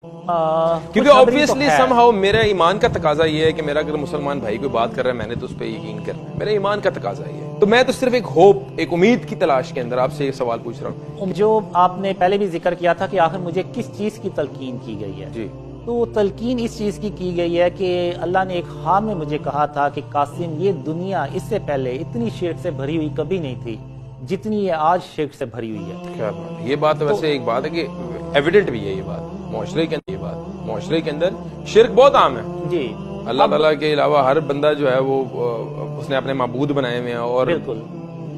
کیونکہ obviously somehow میرا ایمان کا تقاضا یہ ہے کہ میرا اگر مسلمان بھائی کوئی بات کر رہا ہے میں نے تو اس پہ یقین کرنا ہے، میرا ایمان کا تقاضا یہ ہے، تو میں تو صرف ایک ہوپ، ایک امید کی تلاش کے اندر آپ سے یہ سوال پوچھ رہا ہوں جو آپ نے پہلے بھی ذکر کیا تھا کہ آخر مجھے کس چیز کی تلقین کی گئی ہے جی۔ تو وہ تلقین اس چیز کی گئی ہے کہ اللہ نے ایک خواب میں مجھے کہا تھا کہ قاسم یہ دنیا اس سے پہلے اتنی شرک سے بھری ہوئی کبھی نہیں تھی جتنی یہ آج شرک سے بھری ہوئی ہے۔ کیا بات ہے، یہ بات ویسے ایک بات ہے کہ ایویڈنٹ بھی ہے یہ بات معاشرے کے اندر، یہ بات معاشرے کے اندر شرک بہت عام ہے جی، اللہ تعالیٰ کے علاوہ ہر بندہ جو ہے وہ اس نے اپنے معبود بنائے ہوئے ہیں اور بالکل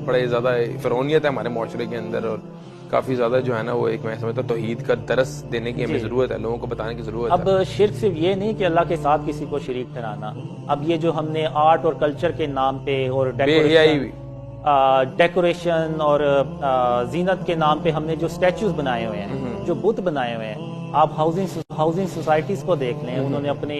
بڑے زیادہ فرعونیت ہے ہمارے معاشرے کے اندر، اور کافی زیادہ جو ہے نا وہ ایک میں سمجھتا ہوں توحید کا درس دینے کی ہمیں ضرورت ہے، لوگوں کو بتانے کی ضرورت ہے۔ اب شرک صرف یہ نہیں کہ اللہ کے ساتھ کسی کو شریک ٹھہرانا، اب یہ جو ہم نے آرٹ اور کلچر کے نام پہ اور ڈیکوریشن اور زینت کے نام پہ ہم نے جو اسٹیچوز بنائے ہوئے ہیں، جو بت بنائے ہوئے ہیں، آپ ہاؤسنگ سوسائٹیز کو دیکھ لیں، انہوں نے اپنی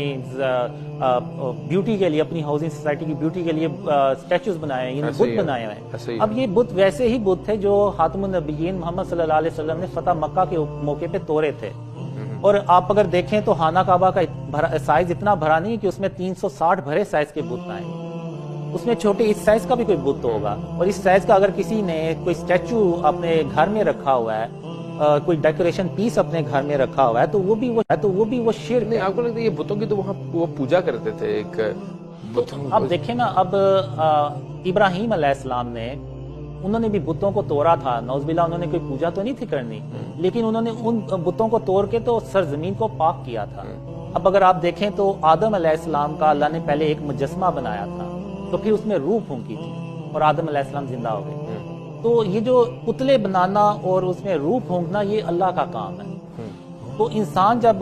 بیوٹی کے لیے، اپنی ہاؤسنگ سوسائٹی کی بیوٹی کے لیے اسٹیچوز بنائے ہیں، بت بنائے ہوئے ہیں۔ اب یہ بت ویسے ہی بت تھے جو خاتم النبیین محمد صلی اللہ علیہ وسلم نے فتح مکہ کے موقع پہ توڑے تھے، اور آپ اگر دیکھیں تو خانہ کعبہ کا سائز اتنا بھرا نہیں کہ اس میں 360 بھرے سائز کے بت آئے، اس میں چھوٹے اس سائز کا بھی کوئی بت ہوگا، اور اس سائز کا اگر کسی نے کوئی اسٹیچو اپنے گھر میں رکھا ہوا ہے، کوئی ڈیکوریشن پیس اپنے گھر میں رکھا ہوا ہے، تو وہ بھی وہ شرک ہے۔ آپ کو لگتا ہے یہ بتوں کی تو وہاں وہ پوجا کرتے تھے ایک اب دیکھیں نا، اب ابراہیم علیہ السلام نے، انہوں نے بھی بتوں کو توڑا تھا، نعوذ باللہ انہوں نے کوئی پوجا تو نہیں تھی کرنی، لیکن انہوں نے ان بتوں کو توڑ کے تو سرزمین کو پاک کیا تھا۔ اب اگر آپ دیکھیں تو آدم علیہ السلام کا اللہ نے پہلے ایک مجسمہ بنایا تھا، تو پھر اس میں روح پھونکی تھی اور آدم علیہ السلام زندہ ہو گئے۔ تو یہ جو پتلے بنانا اور اس میں روح پھونکنا یہ اللہ کا کام ہے، تو انسان جب